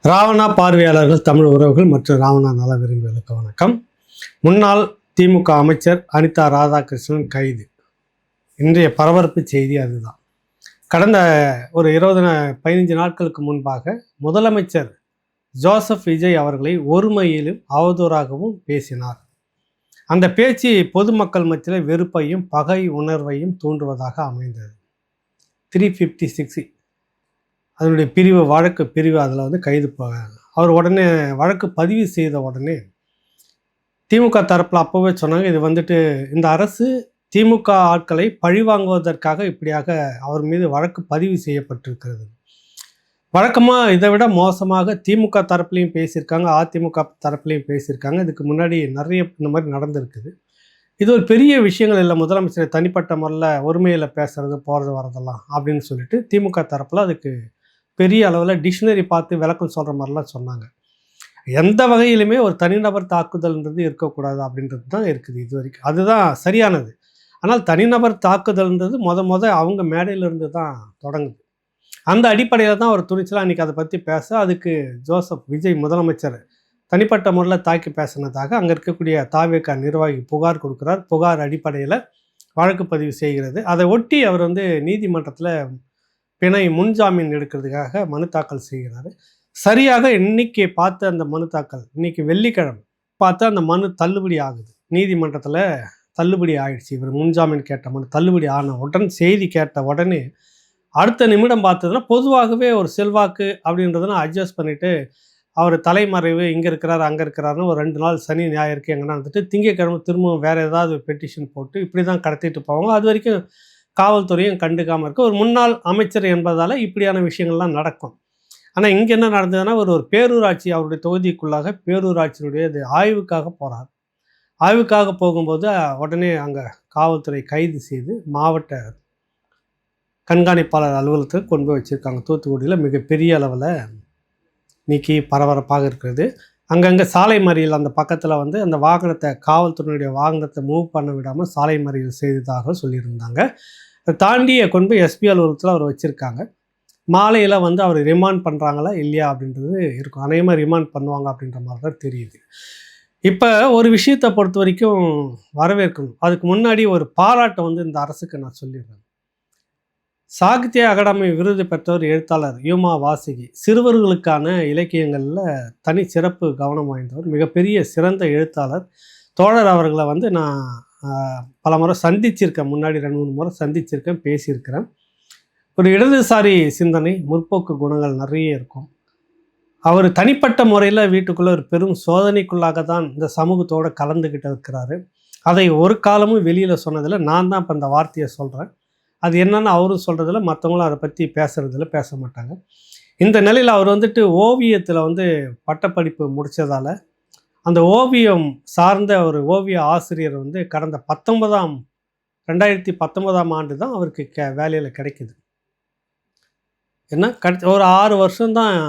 ராவணா பார்வையாளர்கள், தமிழ் உறவுகள் மற்றும் ராவணா நல விரும்பிகளுக்கு வணக்கம். முன்னாள் திமுக அமைச்சர் அனிதா ராதாகிருஷ்ணன் கைது. இன்றைய பரபரப்பு செய்தி அதுதான். கடந்த ஒரு 15 நாட்களுக்கு முன்பாக முதலமைச்சர் ஜோசப் விஜய் அவர்களை ஒருமையிலும் அவதூறாகவும் பேசினார். அந்த பேச்சு பொதுமக்கள் மத்தியில் வெறுப்பையும் பகை உணர்வையும் தூண்டுவதாக அமைந்தது. 356 அதனுடைய பிரிவு, வழக்கு பிரிவு, அதில் கைது அவர் உடனே வழக்கு பதிவு செய்த உடனே திமுக தரப்பில் அப்போவே சொன்னாங்க, இது இந்த அரசு திமுக ஆட்களை பழிவாங்குவதற்காக இப்படியாக அவர் மீது வழக்கு பதிவு செய்யப்பட்டிருக்கிறது. வழக்கமாக இதை விட மோசமாக திமுக தரப்புலையும் பேசியிருக்காங்க, அதிமுக தரப்புலையும் பேசியிருக்காங்க. இதுக்கு முன்னாடி நிறைய இந்த மாதிரி நடந்திருக்குது. இது ஒரு பெரிய விஷயங்கள் இல்லை, முதலமைச்சரை தனிப்பட்ட முறையில் ஒருமையில் பேசுறது போகிறது வரதெல்லாம் அப்படின்னு சொல்லிட்டு திமுக தரப்பில் அதுக்கு பெரிய அளவில் டிக்ஷனரி பார்த்து விளக்கம் சொல்கிற மாதிரிலாம் சொன்னாங்க. எந்த வகையிலுமே ஒரு தனிநபர் தாக்குதல்ன்றது இருக்கக்கூடாது அப்படின்றது தான் இருக்குது இது வரைக்கும். அதுதான் சரியானது. ஆனால் தனிநபர் தாக்குதல்ன்றது அவங்க மேடையிலிருந்து தான் தொடங்குது. அந்த அடிப்படையில் தான் ஒரு துணிச்சலாக அன்றைக்கி அதை பற்றி பேச, அதுக்கு ஜோசப் விஜய் முதலமைச்சர் தனிப்பட்ட முறையில் தாக்கி பேசினதாக அங்கே இருக்கக்கூடிய தாவேகா நிர்வாகி புகார் கொடுக்குறார். புகார் அடிப்படையில் வழக்கு பதிவு செய்கிறது. அதை ஒட்டி அவர் நீதிமன்றத்தில் பிணை முன்ஜாமீன் எடுக்கிறதுக்காக மனு தாக்கல் செய்கிறாரு. சரியாக இன்னைக்கு பார்த்து அந்த மனு தாக்கல், இன்னைக்கு வெள்ளிக்கிழமை பார்த்து அந்த மனு தள்ளுபடி ஆகுது. நீதிமன்றத்தில் தள்ளுபடி ஆயிடுச்சு. இவர் முன்ஜாமீன் கேட்ட மனு தள்ளுபடி ஆன உடனே, செய்தி கேட்ட உடனே அடுத்த நிமிடம் பார்த்ததுன்னா, பொதுவாகவே ஒரு செல்வாக்கு அப்படின்றதுனா அட்ஜஸ்ட் பண்ணிவிட்டு அவர் தலைமறைவு, இங்கே இருக்கிறார் அங்கே இருக்கிறாருன்னு ஒரு 2 நாள் சனி ஞாயிறுக்கு எங்கன்னா திங்கக்கிழமை திரும்பவும் வேறு ஏதாவது பெட்டிஷன் போட்டு இப்படி தான் கடத்திட்டு போவாங்க. அது வரைக்கும் காவல்துறையும் கண்டுக்காமல் இருக்க. ஒரு முன்னாள் அமைச்சர் என்பதால் இப்படியான விஷயங்கள்லாம் நடக்கும். ஆனால் இங்கே என்ன நடந்ததுன்னா, ஒரு பேரூராட்சி, அவருடைய தொகுதிக்குள்ளாக பேரூராட்சியினுடைய இது ஆய்வுக்காக போகிறார். ஆய்வுக்காக போகும்போது உடனே அங்கே காவல்துறை கைது செய்து மாவட்ட கண்காணிப்பாளர் அலுவலகத்துக்கு கொண்டு போய் வச்சுருக்காங்க. தூத்துக்குடியில் மிகப்பெரிய அளவில் நீக்கி பரபரப்பாக இருக்கிறது. அங்கங்கே சாலை மறியல், அந்த பக்கத்தில் அந்த வாகனத்தை, காவல்துறையினுடைய வாகனத்தை மூவ் பண்ண விடாமல் சாலை மறியல் செய்ததாக சொல்லியிருந்தாங்க. அதை தாண்டிய கொண்டு போய் எஸ்பி அலுவலகத்தில் அவர் வச்சுருக்காங்க. மாலையில் அவர் ரிமாண்ட் பண்ணுறாங்களா இல்லையா அப்படின்றது இருக்கும். அநேகமாக ரிமாண்ட் பண்ணுவாங்க அப்படின்ற மாதிரி தான் தெரியுது. இப்போ ஒரு விஷயத்தை பொறுத்த வரைக்கும் வரவேற்கணும். அதுக்கு முன்னாடி ஒரு பாராட்டை இந்த அரசுக்கு நான் சொல்லிடுறேன். சாகித்ய அகாடமி விருது பெற்றவர் எழுத்தாளர் யூமா வாசுகி. சிறுவர்களுக்கான இலக்கியங்களில் தனி சிறப்பு கவனம் வாய்ந்தவர், மிகப்பெரிய சிறந்த எழுத்தாளர். தோழர் அவர்களை நான் பல முறை சந்திச்சிருக்கேன், முன்னாடி 2-3 முறை சந்திச்சிருக்கேன், பேசியிருக்கிறேன். ஒரு இடதுசாரி சிந்தனை, முற்போக்கு குணங்கள் நிறைய இருக்கும். அவர் தனிப்பட்ட முறையில் வீட்டுக்குள்ளே ஒரு பெரும் சோதனைக்குள்ளாக தான் இந்த சமூகத்தோடு கலந்துக்கிட்டு இருக்கிறாரு. அதை ஒரு காலமும் வெளியில் சொன்னதில்லை. நான் தான் இப்போ இந்த வார்த்தையை சொல்கிறேன். அது என்னென்னு அவரும் சொல்கிறதில்ல, மற்றவங்களும் அதை பற்றி பேசுகிறதில்ல, பேச மாட்டாங்க. இந்த நிலையில் அவர் ஓவியத்தில் பட்டப்படிப்பு முடித்ததால் அந்த ஓவியம் சார்ந்த ஒரு ஓவிய ஆசிரியர் கடந்த 2019ஆம் ஆண்டு தான் அவருக்கு வேலையில் கிடைக்குது. ஏன்னா ஒரு 6 வருஷம்தான்,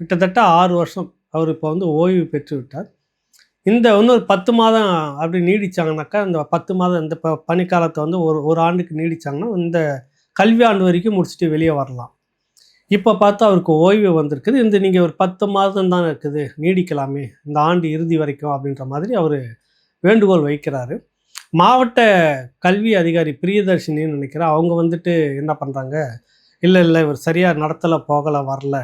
கிட்டத்தட்ட 6 வருஷம் அவர் இப்போ ஓய்வு பெற்று விட்டார். இந்த இன்னொரு 10 மாதம் அப்படி நீடித்தாங்கனாக்கா, இந்த 10 மாதம் இந்த பனிக்காலத்தை ஒரு ஆண்டுக்கு நீடித்தாங்கன்னா இந்த கல்வி ஆண்டு வரைக்கும் முடிச்சுட்டு வெளியே வரலாம். இப்போ பார்த்தா அவருக்கு ஓய்வு வந்திருக்குது. நீங்கள் ஒரு 10 மாதம் தான் இருக்குது, நீடிக்கலாமே இந்த ஆண்டு இறுதி வரைக்கும் அப்படின்ற மாதிரி அவர் வேண்டுகோள் வைக்கிறாரு. மாவட்ட கல்வி அதிகாரி பிரியதர்ஷினின்னு நினைக்கிறேன், அவங்க என்ன பண்ணுறாங்க, இல்லை இவர் சரியாக நடத்தலை, போகலை, வரல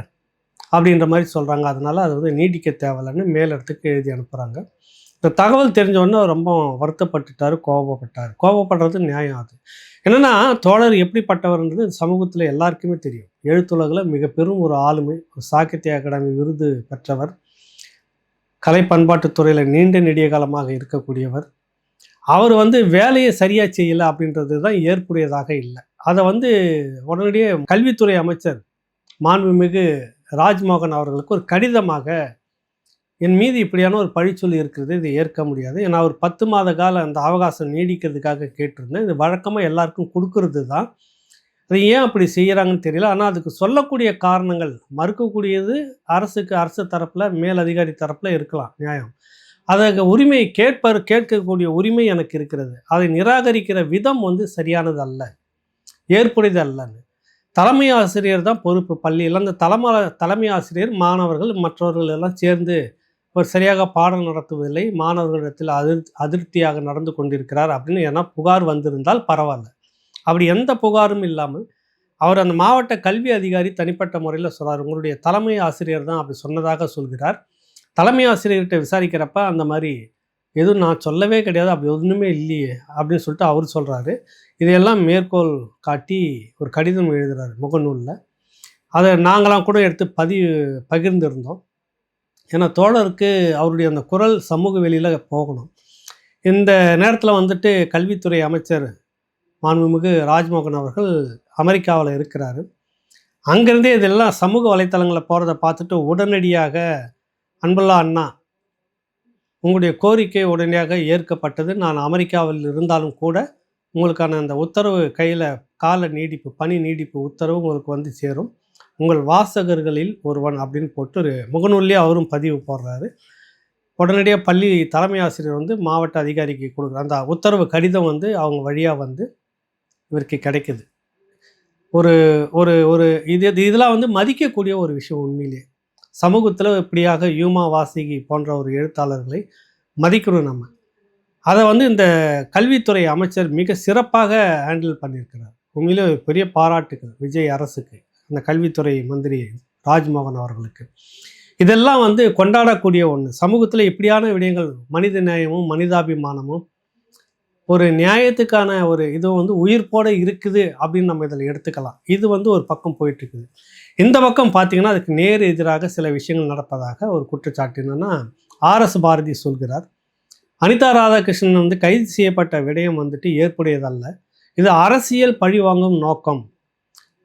அப்படின்ற மாதிரி சொல்கிறாங்க. அதனால் அது நீடிக்க தேவையில்லைன்னு மேலிடத்துக்கு எழுதி அனுப்புகிறாங்க. இந்த தகவல் தெரிஞ்சவொடனே ரொம்ப வருத்தப்பட்டுட்டார், கோபப்படுறது நியாயம். அது என்னென்னா, தோழர் எப்படிப்பட்டவர்ன்றது சமூகத்தில் எல்லாருக்குமே தெரியும். எழுத்துலகில் மிக பெரும் ஒரு ஆளுமை, ஒரு சாகித்ய அகாடமி விருது பெற்றவர், கலை பண்பாட்டுத்துறையில் நீண்ட நெடிய காலமாக இருக்கக்கூடியவர். அவர் வேலையை சரியாக செய்யலை அப்படின்றது தான் ஏற்புடையதாக இல்லை. அதை உடனடியே கல்வித்துறை அமைச்சர் மாண்புமிகு ராஜ்மோகன் அவர்களுக்கு ஒரு கடிதமாக, என் மீது இப்படியான ஒரு பழிச்சொல்லி இருக்கிறது, இது ஏற்க முடியாது. ஏன்னா ஒரு 10 மாத கால அந்த அவகாசம் நீடிக்கிறதுக்காக கேட்டிருந்தேன். இது வழக்கமாக எல்லாருக்கும் கொடுக்கறது தான். அது ஏன் அப்படி செய்கிறாங்கன்னு தெரியல. ஆனால் அதுக்கு சொல்லக்கூடிய காரணங்கள், மறுக்கக்கூடியது அரசு தரப்பில், மேலதிகாரி தரப்பில் இருக்கலாம், நியாயம். அதற்கு உரிமை கேட்கக்கூடிய உரிமை எனக்கு இருக்கிறது. அதை நிராகரிக்கிற விதம் சரியானது அல்ல, ஏற்புடையது அல்லன்னு. தலைமை ஆசிரியர் தான் பொறுப்பு பள்ளியில். அந்த தலைமை ஆசிரியர் மாணவர்கள் மற்றவர்கள் எல்லாம் சேர்ந்து ஒரு சரியாக பாடம் நடத்துவதில்லை, மாணவர்களிடத்தில் அதிருப்தியாக நடந்து கொண்டிருக்கிறார் அப்படின்னு ஏன்னா புகார் வந்திருந்தால் பரவாயில்ல. அப்படி எந்த புகாரும் இல்லாமல் அவர் அந்த மாவட்ட கல்வி அதிகாரி தனிப்பட்ட முறையில் சொல்கிறார், உங்களுடைய தலைமை ஆசிரியர் தான் அப்படி சொன்னதாக சொல்கிறார். தலைமை ஆசிரியர்கிட்ட விசாரிக்கிறப்ப அந்த மாதிரி எதுவும் நான் சொல்லவே கிடையாது, அப்படி ஒன்றுமே இல்லையே அப்படின்னு சொல்லிட்டு அவர் சொல்கிறாரு. இதையெல்லாம் மேற்கோள் காட்டி ஒரு கடிதம் எழுதுகிறார் முகநூலில். அதை நாங்களாம் கூட எடுத்து பகிர்ந்திருந்தோம். ஏன்னா தோழருக்கு அவருடைய அந்த குரல் சமூக வெளியில் போகணும். இந்த நேரத்தில் வந்துட்டு கல்வித்துறை அமைச்சர் மாண்புமிகு ராஜ்மோகன் அவர்கள் அமெரிக்காவில் இருக்கிறாரு. அங்கேருந்தே இதெல்லாம் சமூக வலைத்தளங்களில் போகிறத பார்த்துட்டு உடனடியாக அன்புல்லா அண்ணா, உங்களுடைய கோரிக்கை உடனடியாக ஏற்கப்பட்டது. நான் அமெரிக்காவில் இருந்தாலும் கூட உங்களுக்கான அந்த உத்தரவு கையில் கால நீடிப்பு பணி நீடிப்பு உத்தரவு உங்களுக்கு வந்து சேரும், உங்கள் வாசகர்களில் ஒருவன் அப்படின்னு போட்டு ஒரு முகநூல்லேயே அவரும் பதிவு போடுறாரு. உடனடியாக பள்ளி தலைமை ஆசிரியர் வந்து மாவட்ட அதிகாரிக்கு கொடுக்குற அந்த உத்தரவு கடிதம் வந்து அவங்க வழியாக வந்து இவருக்கு கிடைக்குது. ஒரு ஒரு ஒரு இதெல்லாம் வந்து மதிக்கக்கூடிய ஒரு விஷயம். உண்மையிலேயே சமூகத்தில் இப்படியாக யூமா வாசிகி போன்ற ஒரு எழுத்தாளர்களை மதிக்கணும் நம்ம. அதை வந்து இந்த கல்வித்துறை அமைச்சர் மிக சிறப்பாக ஹேண்டில் பண்ணியிருக்கிறார். உண்மையிலே பெரிய பாராட்டுகள் விஜய் அரசுக்கு, அந்த கல்வித்துறை மந்திரி ராஜ்மோகன் அவர்களுக்கு. இதெல்லாம் வந்து கொண்டாடக்கூடிய ஒன்று. சமூகத்தில் இப்படியான விடயங்கள், மனித நேயமும் மனிதாபிமானமும் ஒரு நியாயத்துக்கான ஒரு இது வந்து உயிர்ப்போடு இருக்குது அப்படின்னு நம்ம இதில் எடுத்துக்கலாம். இது வந்து ஒரு பக்கம் போயிட்டுருக்குது. இந்த பக்கம் பார்த்திங்கன்னா அதுக்கு நேர் எதிராக சில விஷயங்கள் நடப்பதாக ஒரு குற்றச்சாட்டு என்னென்னா, ஆர்எஸ் பாரதி சொல்கிறார், அனிதா ராதாகிருஷ்ணன் வந்து கைது செய்யப்பட்ட விடயம் வந்துட்டு ஏற்புடையதல்ல, இது அரசியல் பழிவாங்கும் நோக்கம்.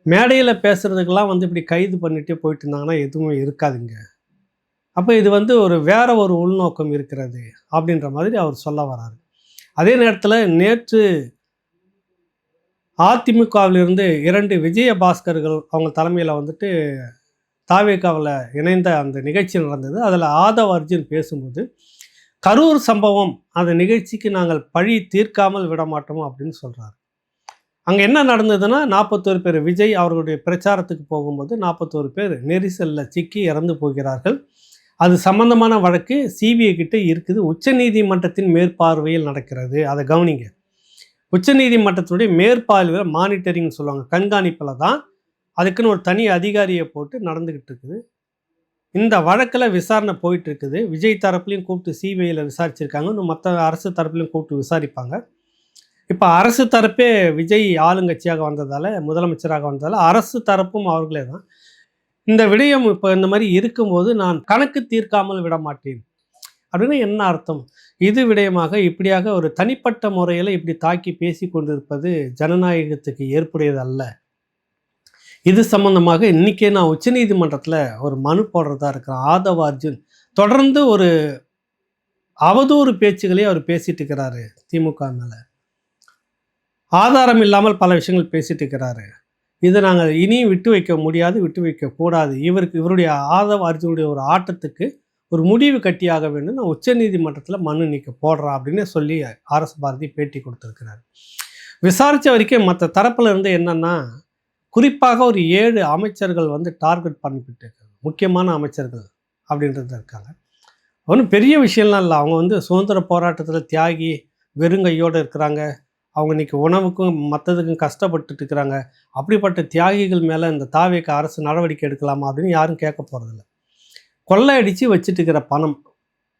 மேடையில் பேசுகிறதுக்கெல்லாம் வந்து இப்படி கைது பண்ணிகிட்டே போயிட்டு இருந்தாங்கன்னா எதுவுமே இருக்காதுங்க. அப்போ இது வந்து வேற ஒரு உள்நோக்கம் இருக்கிறது அப்படின்ற மாதிரி அவர் சொல்ல வராரு. அதே நேரத்தில் நேற்று அதிமுகவிலிருந்து 2 விஜயபாஸ்கர்கள் அவங்க தலைமையில் வந்துட்டு தாவேகாவில் இணைந்த அந்த நிகழ்ச்சி நடந்தது. அதில் ஆதவ் அர்ஜுன் பேசும்போது, கரூர் சம்பவம் அந்த நிகழ்ச்சிக்கு நாங்கள் பழி தீர்க்காமல் விட மாட்டோம் அப்படின்னு சொல்கிறார். அங்கே என்ன நடந்ததுன்னா 41 பேர் விஜய் அவர்களுடைய பிரச்சாரத்துக்கு போகும்போது 41 பேர் நெரிசலில் சிக்கி இறந்து போகிறார்கள். அது சம்பந்தமான வழக்கு சிபிஐ கிட்ட இருக்குது. உச்சநீதிமன்றத்தின் மேற்பார்வையில் நடக்கிறது. அதை கவனிங்க. உச்சநீதிமன்றத்தினுடைய மேற்பார்வையில் மானிட்டரிங்னு சொல்லுவாங்க, கண்காணிப்பில் தான் அதுக்குன்னு ஒரு தனி அதிகாரியை போட்டு நடந்துக்கிட்டு இருக்குது. இந்த வழக்கில் விசாரணை போயிட்டு இருக்குது. விஜய் தரப்புலையும் கூப்பிட்டு சிபிஐயில் விசாரிச்சிருக்காங்க, இன்னும் மற்ற அரசு தரப்புலையும் கூப்பிட்டு விசாரிப்பாங்க. இப்போ அரசு தரப்பே விஜய் ஆளுங்கட்சியாக வந்ததால், முதலமைச்சராக வந்ததால் அரசு தரப்பும் அவர்களே தான். இந்த விடயம் இப்போ இந்த மாதிரி இருக்கும்போது நான் கணக்கு தீர்க்காமல் விட மாட்டேன் அப்படின்னு என்ன அர்த்தம்? இது விடயமாக இப்படியாக ஒரு தனிப்பட்ட முறையில் இப்படி தாக்கி பேசி கொண்டிருப்பது ஜனநாயகத்துக்கு ஏற்புடையதல்ல. இது சம்பந்தமாக இன்றைக்கே நான் உச்சநீதிமன்றத்தில் ஒரு மனு போடுறதா இருக்கிறேன். ஆதவ் அர்ஜுன் தொடர்ந்து ஒரு அவதூறு பேச்சுகளே அவர் பேசிட்டு இருக்கிறாரு. திமுக மேலே ஆதாரம் இல்லாமல் பல விஷயங்கள் பேசிட்டு இருக்கிறாரு. இதை நாங்கள் இனியும் விட்டு வைக்க முடியாது, விட்டு வைக்கக்கூடாது. இவருடைய ஆதவ் அர்ஜுனுடைய ஒரு ஆட்டத்துக்கு ஒரு முடிவு கட்டியாக வேண்டும். நான் உச்சநீதிமன்றத்தில் மனு நீக்க போடுறேன் அப்படின்னு சொல்லி ஆர்எஸ் பாரதி பேட்டி கொடுத்துருக்கிறார். விசாரித்த வரைக்கும் மற்ற தரப்பில் இருந்து என்னென்னா, குறிப்பாக ஒரு 7 அமைச்சர்கள் வந்து டார்கெட் பண்ணிக்கிட்டு இருக்காங்க, முக்கியமான அமைச்சர்கள் அப்படின்றது இருக்காங்க. ஒன்றும் பெரிய விஷயம்லாம் இல்லை. அவங்க வந்து சுதந்திர போராட்டத்தில் தியாகி வெறுங்கையோடு இருக்கிறாங்க. அவங்க இன்றைக்கி உணவுக்கும் மற்றதுக்கும் கஷ்டப்பட்டுட்டு இருக்கிறாங்க. அப்படிப்பட்ட தியாகிகள் மேலே இந்த தாவேக அரசு நடவடிக்கை எடுக்கலாமா அப்படின்னு யாரும் கேட்க போகிறதில்ல. கொள்ளை அடித்து வச்சுட்டு இருக்கிற பணம்,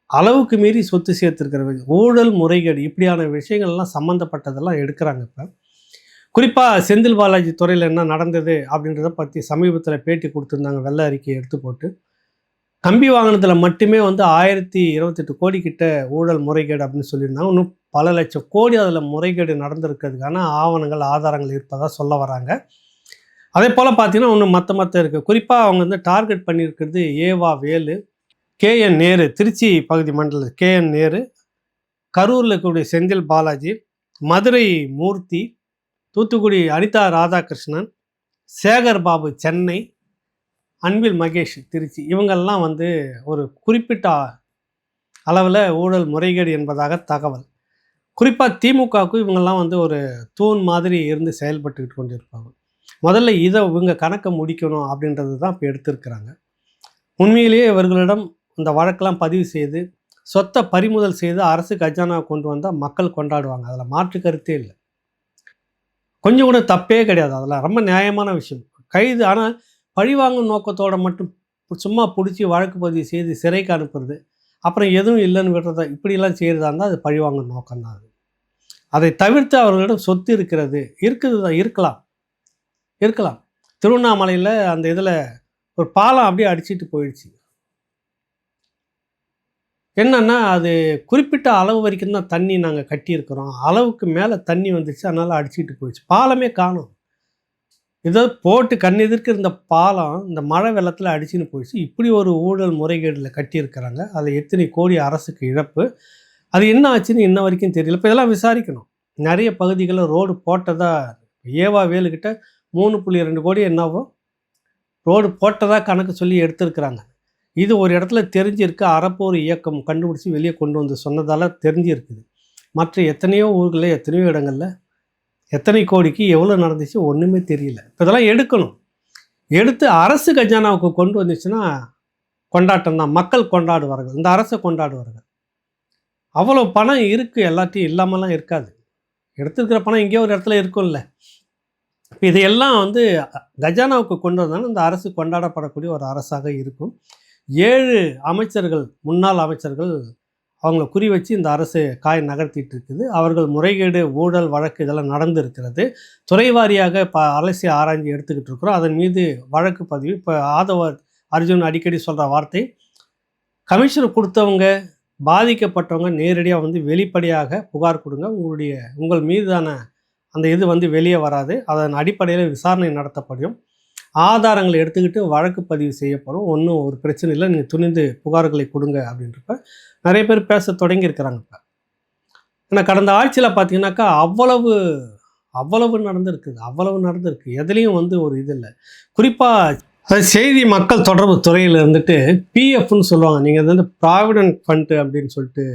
அளவுக்கு மீறி சொத்து சேர்த்துருக்கிற ஊழல் முறைகேடு, இப்படியான விஷயங்கள்லாம் சம்மந்தப்பட்டதெல்லாம் எடுக்கிறாங்க. இப்போ குறிப்பாக செந்தில் பாலாஜி துறையில் என்ன நடந்தது அப்படின்றத பற்றி சமீபத்தில் பேட்டி கொடுத்துருந்தாங்க. வெள்ளை அறிக்கையை எடுத்து போட்டு கம்பி வாங்கினதில் மட்டுமே வந்து 1028 கோடி கிட்ட ஊழல் முறைகேடு அப்படின்னு சொல்லியிருந்தாங்க. இன்னும் பல லட்சம் கோடி அதில் முறைகேடு நடந்திருக்கிறதுக்கான ஆவணங்கள் ஆதாரங்கள் இருப்பதாக சொல்ல வராங்க. அதே போல் பார்த்தீங்கன்னா இன்னும் மற்ற இருக்குது. குறிப்பாக அவங்க வந்து டார்கெட் பண்ணியிருக்கிறது ஏவா வேலு, கேஎன் நேரு, திருச்சி பகுதி மண்டல கேஎன் நேரு, கரூரில் இருக்கக்கூடிய செந்தில் பாலாஜி, மதுரை மூர்த்தி, தூத்துக்குடி அனிதா ராதாகிருஷ்ணன், சேகர் பாபு சென்னை, அன்பில் மகேஷ் திருச்சி, இவங்கெல்லாம் வந்து ஒரு குறிப்பிட்ட அளவில் ஊழல் முறைகேடு என்பதாக தகவல். குறிப்பாக திமுகவுக்கு இவங்கெல்லாம் வந்து ஒரு தூண் மாதிரி இருந்து செயல்பட்டுக்கிட்டு கொண்டிருப்பாங்க. முதல்ல இதை இவங்க கணக்கை முடிக்கணும் அப்படின்றது தான் இப்போ எடுத்திருக்கிறாங்க. உண்மையிலேயே இவர்களிடம் இந்த வழக்கெல்லாம் பதிவு செய்து சொத்தை பறிமுதல் செய்து அரசு கஜானாவை கொண்டு வந்தால் மக்கள் கொண்டாடுவாங்க. அதில் மாற்று கருத்தே இல்லை. கொஞ்சம் கூட தப்பே கிடையாது. அதெல்லாம் ரொம்ப நியாயமான விஷயம். கைது ஆனால் பழிவாங்கும் நோக்கத்தோடு மட்டும் சும்மா பிடிச்சி வழக்கு பதிவு செய்து சிறைக்கு அனுப்புறது, அப்புறம் எதுவும் இல்லைன்னு விடுறத இப்படிலாம் செய்கிறதா இருந்தால் அது பழிவாங்கும் நோக்கம்தான். அது அதை தவிர்த்து அவர்களிடம் சொத்து இருக்குது தான், இருக்கலாம். திருவண்ணாமலையில் அந்த இதில் ஒரு பாலம் அப்படியே அடிச்சிட்டு போயிடுச்சு. என்னன்னா அது குறிப்பிட்ட அளவு வரைக்கும் தான் தண்ணி நாங்கள் கட்டியிருக்கிறோம், அளவுக்கு மேலே தண்ணி வந்துச்சு, அதனால் அடிச்சுட்டு போயிடுச்சு. பாலமே காணும். ஏதோ போட்டு கண்ணெதிர்க்கு இருந்த பாலம் இந்த மழை வெள்ளத்தில் அடிச்சுன்னு போயிடுச்சு. இப்படி ஒரு ஊழல் முறைகேடில் கட்டியிருக்கிறாங்க. அதில் எத்தனை கோடி அரசுக்கு இழப்பு, அது என்ன ஆச்சுன்னு இன்ன வரைக்கும் தெரியல. இப்போ இதெல்லாம் விசாரிக்கணும். நிறைய பகுதிகளில் ரோடு போட்டதா ஏவா வேலுக்கிட்ட 3.2 கோடி என்னவோ ரோடு போட்டதா கணக்கு சொல்லி எடுத்திருக்கிறாங்க. இது ஒரு இடத்துல தெரிஞ்சிருக்கு. அறப்போர் இயக்கம் கண்டுபிடிச்சி வெளியே கொண்டு வந்து சொன்னதால் தெரிஞ்சிருக்குது. மற்ற எத்தனையோ ஊர்களில் எத்தனையோ இடங்களில் எத்தனை கோடிக்கு எவ்வளோ நடந்துச்சு ஒன்றுமே தெரியல. இப்போ இதெல்லாம் எடுக்கணும். எடுத்து அரசு கஜானாவுக்கு கொண்டு வந்துச்சுன்னா கொண்டாட்டம் தான். மக்கள் கொண்டாடுவார்கள், இந்த அரசை கொண்டாடுவார்கள். அவ்வளோ பணம் இருக்குது, எல்லாத்தையும் இல்லாமலாம் இருக்காது. எடுத்துருக்கிற பணம் எங்கேயோ ஒரு இடத்துல இருக்கும்ல. இப்போ இதையெல்லாம் கஜானாவுக்கு கொண்டு வந்தாலும் இந்த அரசு கொண்டாடப்படக்கூடிய ஒரு அரசாக இருக்கும். 7 அமைச்சர்கள், முன்னாள் அமைச்சர்கள் அவங்கள குறி வச்சு இந்த அரசு காய் நகர்த்திட்டு இருக்குது. அவர்கள் முறைகேடு, ஊழல் வழக்கு இதெல்லாம் நடந்திருக்கிறது. துறை வாரியாக அலசி ஆராய்ச்சி எடுத்துக்கிட்டு இருக்கிறோம். அதன் மீது வழக்கு பதிவு. இப்போ ஆதவ அர்ஜுன் அடிக்கடி சொல்கிற வார்த்தை, கமிஷனர் கொடுத்தவங்க, பாதிக்கப்பட்டவங்க நேரடியாக வெளிப்படையாக புகார் கொடுங்க. உங்கள் மீதான அந்த இது வெளியே வராது. அதன் அடிப்படையில் விசாரணை நடத்தப்படும். ஆதாரங்களை எடுத்துக்கிட்டு வழக்கு பதிவு செய்யப்படும். ஒன்றும் ஒரு பிரச்சனை இல்லை, நீங்கள் துணிந்து புகார்களை கொடுங்க அப்படின்றப்ப நிறைய பேர் பேச தொடங்கியிருக்கிறாங்க. இப்போ ஏன்னா கடந்த ஆட்சியில் பார்த்தீங்கன்னாக்கா அவ்வளவு நடந்திருக்கு. எதுலேயும் ஒரு இது இல்லை. குறிப்பாக செய்தி மக்கள் தொடர்பு துறையில் இருந்துட்டு பிஎஃப்னு சொல்லுவாங்க. நீங்கள் ப்ராவிடென்ட் ஃபண்டு அப்படின்னு சொல்லிட்டு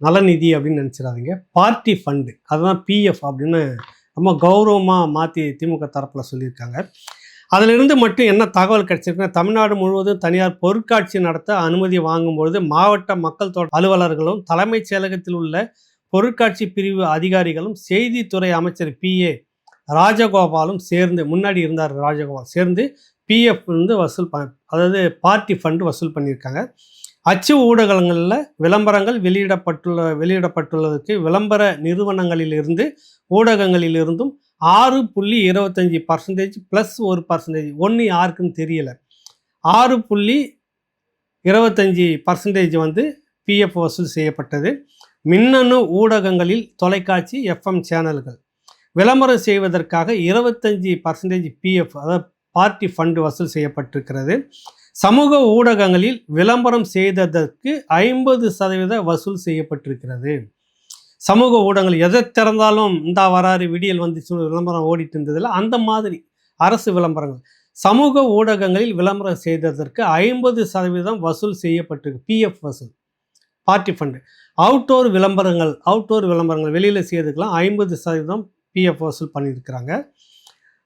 நலநிதி அப்படின்னு நினச்சிடாதீங்க. பார்ட்டி ஃபண்டு, அதுதான் பிஎஃப் அப்படின்னு ரொம்ப கௌரவமாக மாற்றி திமுக தரப்பில் சொல்லியிருக்காங்க. அதிலிருந்து மட்டும் என்ன தகவல் கிடைச்சிருக்குன்னா, தமிழ்நாடு முழுவதும் தனியார் பொருட்காட்சி நடத்த அனுமதி வாங்கும்பொழுது மாவட்ட மக்கள் தொடர்பு அலுவலர்களும் தலைமைச் செயலகத்தில் உள்ள பொருட்காட்சி பிரிவு அதிகாரிகளும் செய்தித்துறை அமைச்சர் PA ராஜகோபாலும் சேர்ந்து, முன்னாடி இருந்தார் ராஜகோபால், சேர்ந்து பிஎஃப் வசூல் அதாவது பார்ட்டி ஃபண்டு வசூல் பண்ணியிருக்காங்க. அச்சு ஊடகங்களில் விளம்பரங்கள் வெளியிடப்பட்டுள்ளதற்கு விளம்பர நிறுவனங்களிலிருந்து ஊடகங்களிலிருந்தும் 6.25% ப்ளஸ் 1%, ஒன்று யாருக்குன்னு தெரியல, 6.25% பிஎஃப் வசூல் செய்யப்பட்டது. மின்னணு ஊடகங்களில் தொலைக்காட்சி, FM சேனல்கள் விளம்பரம் செய்வதற்காக 25% பிஎஃப், அதாவது பார்ட்டி ஃபண்டு வசூல் செய்யப்பட்டிருக்கிறது. சமூக ஊடகங்களில் விளம்பரம் செய்ததற்கு 50% வசூல் செய்யப்பட்டிருக்கிறது. சமூக ஊடகங்கள் எதை திறந்தாலும் இந்த வராறு விடியல் விளம்பரம் ஓடிட்டு இருந்ததில்ல, அந்த மாதிரி அரசு விளம்பரங்கள் சமூக ஊடகங்களில் விளம்பரம் செய்ததற்கு 50% வசூல் செய்யப்பட்டிருக்கு. பிஎஃப் வசூல், பார்ட்டி ஃபண்டு. அவுட்டோர் விளம்பரங்கள் வெளியில் செய்யறதுக்கெல்லாம் 50% பிஎஃப் வசூல் பண்ணியிருக்கிறாங்க.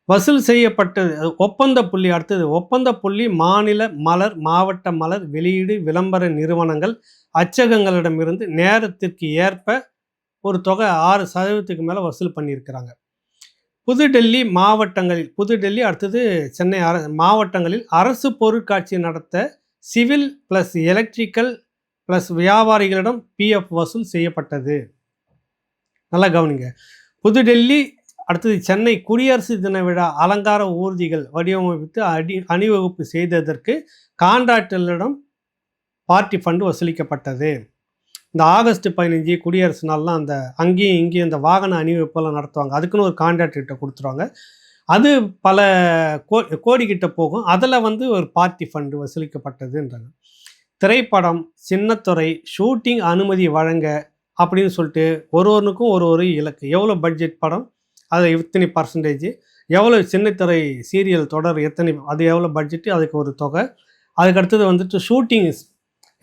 வசூல் செய்யப்பட்டது ஒப்பந்த புள்ளி. அடுத்தது ஒப்பந்த புள்ளி மாநில மலர், மாவட்ட மலர் வெளியீடு விளம்பர நிறுவனங்கள் அச்சகங்களிடமிருந்து நேரத்திற்கு ஏற்ப ஒரு தொகை 6% மேலே வசூல் பண்ணியிருக்கிறாங்க. புதுடெல்லி அடுத்தது சென்னை மாவட்டங்களில் அரசு பொருட்காட்சி நடத்த சிவில் ப்ளஸ் எலக்ட்ரிக்கல் ப்ளஸ் வியாபாரிகளிடம் பிஎஃப் வசூல் செய்யப்பட்டது. நல்லா கவனிங்க. புதுடெல்லி, அடுத்தது சென்னை குடியரசு தின விழா அலங்கார ஊர்திகள் வடிவமைத்து அணிவகுப்பு செய்ததற்கு கான்ட்ராக்டர்களிடம் பார்ட்டி ஃபண்டு வசூலிக்கப்பட்டது. இந்த ஆகஸ்ட் 15 குடியரசு நாள்லாம் அந்த அங்கேயும் இங்கேயும் இந்த வாகன அணிவகுப்பெல்லாம் நடத்துவாங்க. அதுக்குன்னு ஒரு கான்ட்ராக்டர்கிட்ட கொடுத்துருவாங்க. அது பல கோடிக்கிட்ட போகும். அதில் ஒரு பார்ட்டி ஃபண்டு வசூலிக்கப்பட்டதுன்றாங்க. திரைப்படம், சின்னத்துறை, ஷூட்டிங் அனுமதி வழங்க அப்படின்னு சொல்லிட்டு ஒருவனுக்கும் ஒரு இலக்கு. எவ்வளோ பட்ஜெட் படம், அது எத்தனை பர்சன்டேஜ், எவ்வளோ சின்னத்துறை சீரியல் தொடர் எத்தனை, அது எவ்வளோ பட்ஜெட்டு, அதுக்கு ஒரு தொகை. அதுக்கடுத்தது ஷூட்டிங்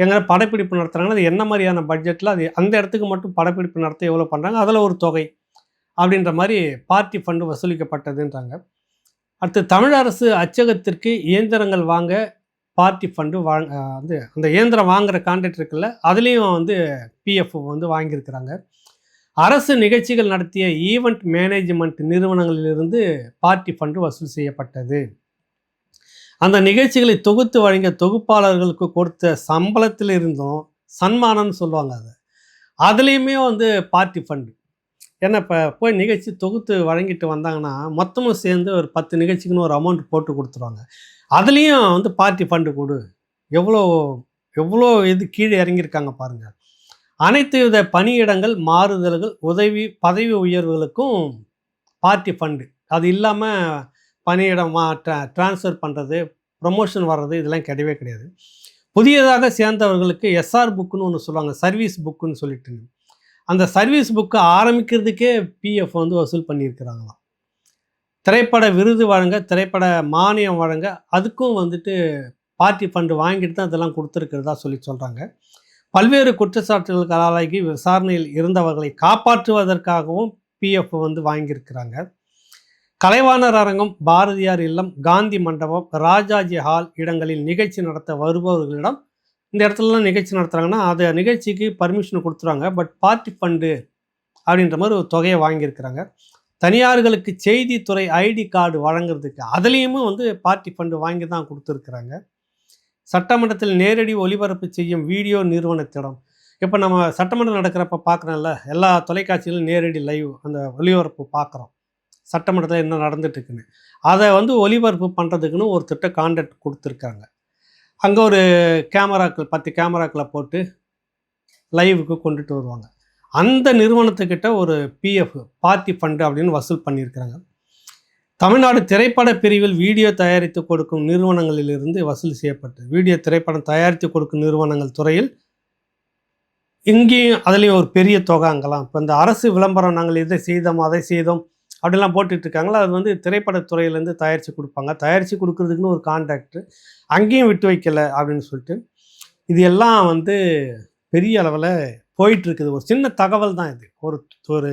எங்கே படப்பிடிப்பு நடத்துகிறாங்கன்னா அது என்ன மாதிரியான பட்ஜெட்டில், அது அந்த இடத்துக்கு மட்டும் படப்பிடிப்பு நடத்த எவ்வளோ பண்ணுறாங்க, அதில் ஒரு தொகை அப்படின்ற மாதிரி பார்ட்டி ஃபண்டு வசூலிக்கப்பட்டதுன்றாங்க. அடுத்து தமிழ் அரசு அச்சகத்திற்கு இயந்திரங்கள் வாங்க பார்ட்டி ஃபண்டு வந்து அந்த இயந்திரம் வாங்குகிற கான்ட்ராக்ட் இருக்குல்ல, அதுலேயும் வந்து பிஎஃப் வந்து வாங்கியிருக்கிறாங்க. அரசு நிகழ்ச்சிகள் நடத்திய ஈவெண்ட் மேனேஜ்மெண்ட் நிறுவனங்களிலிருந்து பார்ட்டி ஃபண்டு வசூல் செய்யப்பட்டது. அந்த நிகழ்ச்சிகளை தொகுத்து வழங்கிய தொகுப்பாளர்களுக்கு கொடுத்த சம்பளத்தில் இருந்தும் சன்மானம்னு சொல்லுவாங்க அதை, அதுலேயுமே வந்து பார்ட்டி ஃபண்டு. ஏன்னா இப்போ போய் நிகழ்ச்சி தொகுத்து வழங்கிட்டு வந்தாங்கன்னா மொத்தமும் சேர்ந்து ஒரு 10 நிகழ்ச்சிக்குன்னு ஒரு அமௌண்ட் போட்டு கொடுத்துருவாங்க. அதுலேயும் வந்து பார்ட்டி ஃபண்டு கொடு. எவ்வளோ எவ்வளோ இது கீழே இறங்கியிருக்காங்க பாருங்கள். அனைத்து வித பணியிடங்கள் மாறுதல்கள் பதவி உயர்வுகளுக்கும் பார்ட்டி ஃபண்டு. அது இல்லாமல் பணியிடம் ட்ரான்ஸ்ஃபர் பண்ணுறது, ப்ரொமோஷன் வர்றது இதெல்லாம் கிடையவே கிடையாது. புதியதாக சேர்ந்தவர்களுக்கு எஸ்ஆர் புக்குன்னு ஒன்று சொல்லுவாங்க, சர்வீஸ் புக்குன்னு சொல்லிட்டு. அந்த சர்வீஸ் புக்கை ஆரம்பிக்கிறதுக்கே பிஎஃப் வந்து வசூல் பண்ணியிருக்கிறாங்களாம். திரைப்பட விருது வழங்க, திரைப்பட மானியம் வழங்க, அதுக்கும் வந்துட்டு பார்ட்டி ஃபண்டு வாங்கிட்டு தான் இதெல்லாம் கொடுத்துருக்கிறதா சொல்கிறாங்க. பல்வேறு குற்றச்சாட்டுகளுக்கு ஆளாகி விசாரணையில் இருந்தவர்களை காப்பாற்றுவதற்காகவும் பிஎஃப் வந்து வாங்கியிருக்கிறாங்க. கலைவாணர் அரங்கம், பாரதியார் இல்லம், காந்தி மண்டபம், ராஜாஜி ஹால் இடங்களில் நிகழ்ச்சி நடத்த வருபவர்களிடம் இந்த இடத்துலலாம் நிகழ்ச்சி நடத்துகிறாங்கன்னா அது நிகழ்ச்சிக்கு பர்மிஷன் கொடுத்துருவாங்க. பட் பார்ட்டி ஃபண்டு அப்படின்ற மாதிரி ஒரு தொகையை வாங்கியிருக்கிறாங்க. தனியார்களுக்கு செய்தித்துறை ஐடி கார்டு வழங்குறதுக்கு அதுலேயுமே வந்து பார்ட்டி ஃபண்டு வாங்கி தான் கொடுத்துருக்குறாங்க. சட்டமன்றத்தில் நேரடி ஒளிபரப்பு செய்யும் வீடியோ நிறுவனத்திடம், இப்போ நம்ம சட்டமன்றம் நடக்கிறப்ப பார்க்குறோம்ல, எல்லா தொலைக்காட்சிகளும் நேரடி லைவ் அந்த ஒளிபரப்பு பார்க்குறோம், சட்டமன்றத்தில் என்ன நடந்துட்டுருக்குன்னு. அதை வந்து ஒளிபரப்பு பண்ணுறதுக்குன்னு ஒரு திட்டம் கான்ட்ராக்ட் கொடுத்துருக்காங்க. அங்கே ஒரு கேமராக்கள் 10 கேமராக்களை போட்டு லைவுக்கு கொண்டுட்டு வருவாங்க. அந்த நிறுவனத்துக்கிட்ட ஒரு பிஎஃப் பார்ட்டி ஃபண்டு அப்படின்னு வசூல் பண்ணியிருக்கிறாங்க. தமிழ்நாடு திரைப்பட பிரிவில் வீடியோ தயாரித்து கொடுக்கும் நிறுவனங்களிலிருந்து வசூல் செய்யப்பட்டு, வீடியோ திரைப்படம் தயாரித்து கொடுக்கும் நிறுவனங்கள் துறையில் இங்கேயும் அதுலேயும் ஒரு பெரிய தொகை. அங்கெல்லாம் இப்போ இந்த அரசு விளம்பரம் நாங்கள் இதை செய்தோம் அதை செய்தோம் அப்படிலாம் போட்டுட்ருக்காங்களா, அது வந்து திரைப்படத்துறையிலேருந்து தயாரித்து கொடுப்பாங்க. தயாரித்து கொடுக்குறதுக்குன்னு ஒரு கான்ட்ராக்டு அங்கேயும் விட்டு வைக்கலை அப்படின்னு சொல்லிட்டு இது எல்லாம் வந்து பெரிய அளவில் போயிட்டுருக்குது. ஒரு சின்ன தகவல் தான் இது, ஒரு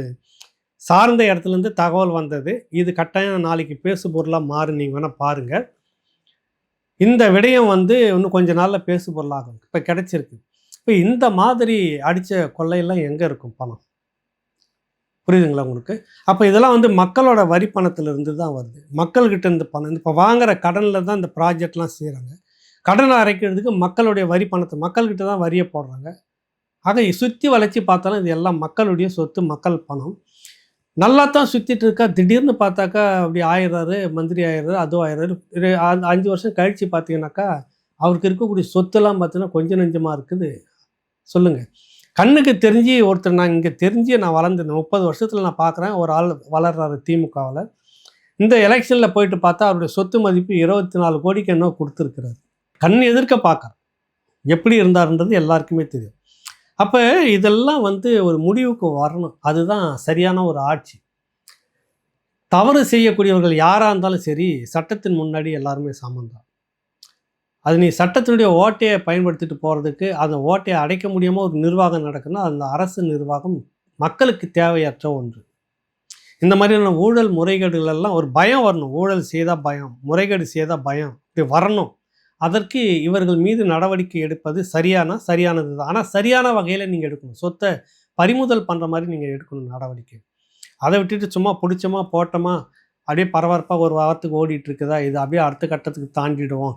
சார்ந்த இடத்துலேருந்து தகவல் வந்தது. இது கட்டாயம் நாளைக்கு பேசு பொருளாக மாறு, நீங்கள் வேணால் பாருங்கள். இந்த விடயம் வந்து இன்னும் கொஞ்சம் நாளில் பேசு பொருளாகும். இப்போ கிடச்சிருக்கு. இப்போ இந்த மாதிரி அடித்த கொள்ளையெல்லாம் எங்கே இருக்கும் பணம்? புரியுதுங்களா உங்களுக்கு? அப்போ இதெல்லாம் வந்து மக்களோட வரி பணத்திலிருந்து தான் வருது. மக்கள்கிட்ட இருந்து பணம், இப்போ வாங்குகிற கடனில் தான் இந்த ப்ராஜெக்ட்லாம் செய்கிறாங்க. கடனை அரைக்கிறதுக்கு மக்களுடைய வரி பணத்தை மக்கள்கிட்ட தான் வரியை போடுறாங்க. அதை சுற்றி வளைச்சி பார்த்தாலும் இது எல்லாம் மக்களுடைய சொத்து, மக்கள் பணம். நல்லா தான் சுற்றிட்டு இருக்கா, திடீர்னு பார்த்தாக்கா அப்படி ஆயிடுறாரு, மந்திரி ஆயிடுறாரு, அதுவும் ஆயிடுறாரு. 5 வருஷம் கழித்து பார்த்தீங்கன்னாக்கா அவருக்கு இருக்கக்கூடிய சொத்துலாம் பார்த்தீங்கன்னா கொஞ்சம் நெஞ்சமாக இருக்குது. சொல்லுங்கள், கண்ணுக்கு தெரிஞ்சு ஒருத்தர், நான் இங்கே தெரிஞ்சு நான் வளர்ந்துருந்தேன், 30 வருஷத்தில் நான் பார்க்குறேன் ஒரு ஆள் வளர்றாரு திமுகவில். இந்த எலெக்ஷனில் போயிட்டு பார்த்தா அவருடைய சொத்து மதிப்பு 24 கோடிக்கு என்ன கொடுத்துருக்கிறாரு. கண் எதிர்க்க பார்க்குறேன், எப்படி இருந்தாருன்றது எல்லாருக்குமே தெரியும். அப்போ இதெல்லாம் வந்து ஒரு முடிவுக்கு வரணும். அதுதான் சரியான ஒரு ஆட்சி. தவறு செய்யக்கூடியவர்கள் யாராக இருந்தாலும் சரி, சட்டத்தின் முன்னாடி எல்லாருமே சமந்தான். அது நீ சட்டத்தினுடைய ஓட்டையை பயன்படுத்திட்டு போகிறதுக்கு, அந்த ஓட்டையை அடைக்க முடியாமல் ஒரு நிர்வாகம் நடக்குன்னா அந்த அரசு நிர்வாகம் மக்களுக்கு தேவையற்ற ஒன்று. இந்த மாதிரியான ஊழல் முறைகேடுகள் எல்லாம் ஒரு பயம் வரணும். ஊழல் செய்தால் பயம், முறைகேடு செய்தால் பயம், இப்படி வரணும். அதற்கு இவர்கள் மீது நடவடிக்கை எடுப்பது சரியானது தான். ஆனால் சரியான வகையில் நீங்கள் எடுக்கணும். சொத்தை பறிமுதல் பண்ணுற மாதிரி நீங்கள் எடுக்கணும் நடவடிக்கை. அதை விட்டுட்டு சும்மா பிடிச்சோமா போட்டோமா அப்படியே பரபரப்பாக ஒரு வாரத்துக்கு ஓடிட்டு இருக்குதா, இது அப்படியே அடுத்த கட்டத்துக்கு தாண்டிடுவோம்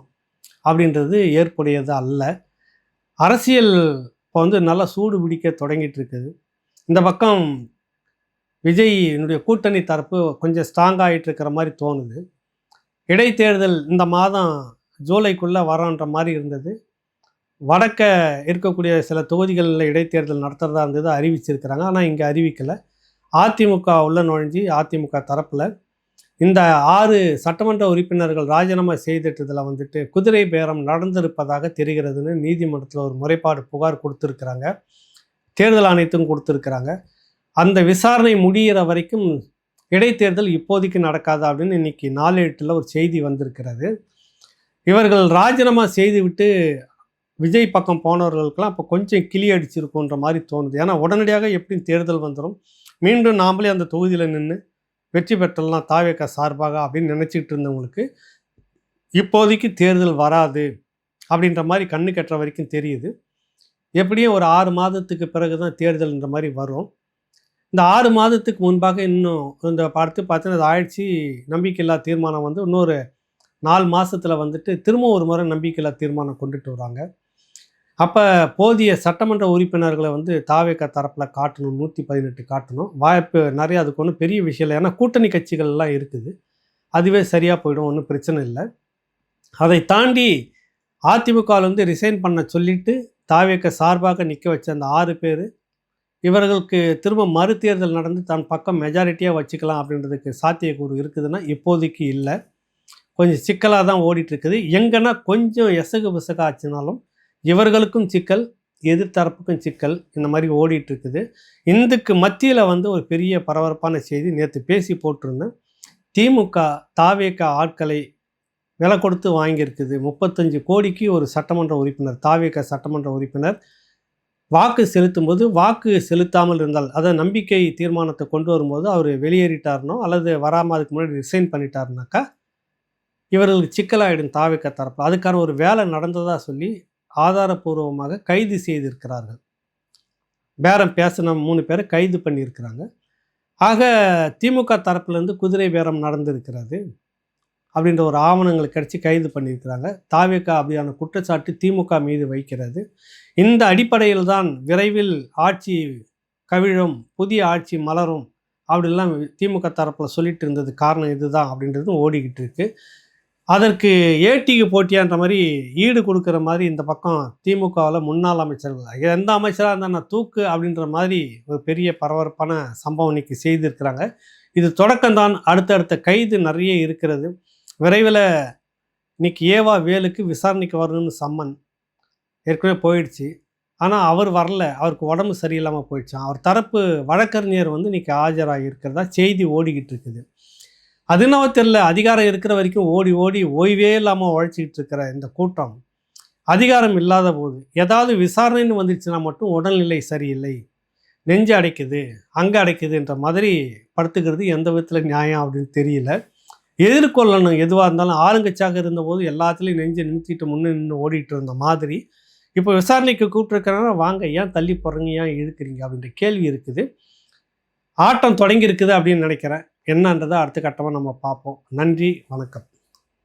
அப்படின்றது ஏற்புடையது அல்ல. அரசியல் இப்போ வந்து நல்லா சூடு பிடிக்க தொடங்கிட்டு இருக்குது. இந்த பக்கம் விஜயினுடைய கூட்டணி தரப்பு கொஞ்சம் ஸ்ட்ராங் ஆகிட்டு இருக்கிற மாதிரி தோணுது. இடைத்தேர்தல் இந்த மாதம் ஜூலைக்குள்ளே வரோன்ற மாதிரி இருந்தது. வடக்க இருக்கக்கூடிய சில தொகுதிகளில் இடைத்தேர்தல் நடத்துகிறதா இருந்தது, அறிவிச்சிருக்கிறாங்க. ஆனால் இங்கே அறிவிக்கலை. அதிமுக உள்ள நுழைஞ்சி அதிமுக தரப்பில் இந்த 6 சட்டமன்ற உறுப்பினர்கள் ராஜினாமா செய்துட்டதில் வந்துட்டு குதிரை பேரம் நடந்திருப்பதாக தெரிகிறதுன்னு நீதிமன்றத்தில் ஒரு முறைப்பாடு புகார் கொடுத்துருக்குறாங்க. தேர்தல் ஆணையத்தும் கொடுத்துருக்குறாங்க. அந்த விசாரணை முடிகிற வரைக்கும் இடைத்தேர்தல் இப்போதைக்கு நடக்காது அப்படின்னு இன்றைக்கி நாளேட்டில் ஒரு செய்தி வந்திருக்கிறது. இவர்கள் ராஜினாமா செய்துவிட்டு விஜய் பக்கம் போனவர்களுக்கெல்லாம் இப்போ கொஞ்சம் கிளி அடிச்சிருக்குன்ற மாதிரி தோணுது. ஏன்னா உடனடியாக எப்படியும் தேர்தல் வந்துடும், மீண்டும் நாமளே அந்த தொகுதியில் நின்று வெற்றி பெற்றலாம் தாவேக சார்பாக அப்படின்னு நினச்சிக்கிட்டு இருந்தவங்களுக்கு இப்போதைக்கு தேர்தல் வராது அப்படின்ற மாதிரி கண்ணு கட்டுற வரைக்கும் தெரியுது. எப்படியும் ஒரு 6 மாதத்துக்கு பிறகு தான் தேர்தல்ன்ற மாதிரி வரும். இந்த 6 மாதத்துக்கு முன்பாக இன்னும் இந்த பார்த்தீங்கன்னா ஆயிடுச்சு. நம்பிக்கையில்லா தீர்மானம் வந்து இன்னொரு 4 மாதத்தில் வந்துட்டு திரும்ப ஒரு முறை நம்பிக்கையில்லா தீர்மானம் கொண்டுட்டு வராங்க. அப்போ போதிய சட்டமன்ற உறுப்பினர்களை வந்து தாவேக தரப்பில் காட்டணும், 118 காட்டணும். வாய்ப்பு நிறைய, அதுக்கு ஒன்றும் பெரிய விஷயம் இல்லை. ஏன்னா கூட்டணி கட்சிகள்லாம் இருக்குது, அதுவே சரியாக போயிடும், ஒன்றும் பிரச்சனை இல்லை. அதை தாண்டி அதிமுகவில் வந்து ரிசைன் பண்ண சொல்லிட்டு தாவேக சார்பாக நிற்க வச்ச அந்த 6 பேர் இவர்களுக்கு திரும்ப மறுதேர்தல் நடந்து தன் பக்கம் மெஜாரிட்டியாக வச்சுக்கலாம் அப்படின்றதுக்கு சாத்தியக்கூறு இருக்குதுன்னா இப்போதைக்கு இல்லை. கொஞ்சம் சிக்கலாக தான் ஓடிட்டுருக்குது. எங்கன்னா கொஞ்சம் எசகு பிசகு ஆச்சுனாலும் இவர்களுக்கும் சிக்கல், எதிர்த்தரப்புக்கும் சிக்கல், இந்த மாதிரி ஓடிட்டுருக்குது. இதுக்கு மத்தியில் வந்து ஒரு பெரிய பரபரப்பான செய்தி நேற்று பேசி போட்டிருந்தேன். திமுக தாவேக ஆட்களை விலை கொடுத்து வாங்கியிருக்குது. 35 கோடிக்கு ஒரு சட்டமன்ற உறுப்பினர், தாவேக சட்டமன்ற உறுப்பினர் வாக்கு செலுத்தும்போது வாக்கு செலுத்தாமல் இருந்தால், அதை நம்பிக்கை தீர்மானத்தை கொண்டு வரும்போது அவர் வெளியேறிட்டார்னோ அல்லது வராமல் அதுக்கு முன்னாடி ரிசைன் பண்ணிட்டாருனாக்கா இவர்களுக்கு சிக்கலாயிடும் தாவேக தரப்பு. அதுக்கான ஒரு வேலை நடந்ததாக சொல்லி ஆதாரபூர்வமாக கைது செய்திருக்கிறார்கள். பேரம் பேசின 3 பேரை கைது பண்ணியிருக்கிறாங்க. ஆக திமுக தரப்புலேருந்து குதிரை பேரம் நடந்திருக்கிறது அப்படின்ற ஒரு ஆவணங்கள் கிடச்சி கைது பண்ணியிருக்கிறாங்க. தாவேக அப்படியான குற்றச்சாட்டு திமுக மீது வைக்கிறது. இந்த அடிப்படையில் தான் விரைவில் ஆட்சி கவிழும், புதிய ஆட்சி மலரும் அப்படிலாம் திமுக தரப்பில் சொல்லிட்டு இருந்தது. காரணம் இதுதான் அப்படின்றதும் ஓடிக்கிட்டு இருக்கு. அதற்கு ஏடிக்கு போட்டியான்ற மாதிரி ஈடு கொடுக்குற மாதிரி இந்த பக்கம் திமுகவில் முன்னாள் அமைச்சர்கள், எந்த அமைச்சராக இருந்தால் நான் தூக்கு அப்படின்ற மாதிரி ஒரு பெரிய பரபரப்பான சம்பவம் இன்னைக்கு செய்திருக்கிறாங்க. இது தொடக்கம்தான். அடுத்தடுத்த கைது நிறைய இருக்கிறது. விரைவில் இன்னைக்கு ஏவா வேலுக்கு விசாரணைக்கு வரணும்னு சம்மன் ஏற்கனவே போயிடுச்சு. ஆனால் அவர் வரல, அவருக்கு உடம்பு சரியில்லாமல் போயிடுச்சான். அவர் தரப்பு வழக்கறிஞர் வந்து இன்னைக்கு ஆஜராகி இருக்கிறதா செய்தி ஓடிக்கிட்டு இருக்குது. அதுனாவோ தெரில, அதிகாரம் இருக்கிற வரைக்கும் ஓடி ஓடி ஓய்வே இல்லாமல் உழைச்சிக்கிட்டு இருக்கிற இந்த கூட்டம் அதிகாரம் இல்லாத போது ஏதாவது விசாரணைன்னு வந்துடுச்சுன்னா மட்டும் உடல்நிலை சரியில்லை, நெஞ்சு அடைக்குது, அங்கே அடைக்குதுன்ற மாதிரி படுத்துக்கிறது எந்த விதத்தில் நியாயம் அப்படின்னு தெரியல. எதிர்கொள்ளணும், எதுவாக இருந்தாலும். ஆளுங்கட்சியாக இருந்தபோது எல்லாத்துலேயும் நெஞ்சை நிமித்திட்டு முன்னே நின்று ஓடிட்டு இருந்த மாதிரி இப்போ விசாரணைக்கு கூப்பிட்டுருக்கிறாங்கன்னா வாங்க, ஏன் தள்ளி போடுறீங்க, ஏன் இழுக்கிறீங்க அப்படின்ற கேள்வி இருக்குது. ஆட்டம் தொடங்கி இருக்குது அப்படின்னு நினைக்கிறேன். என்னன்றதை அடுத்த கட்டமாக நம்ம பார்ப்போம். நன்றி, வணக்கம்.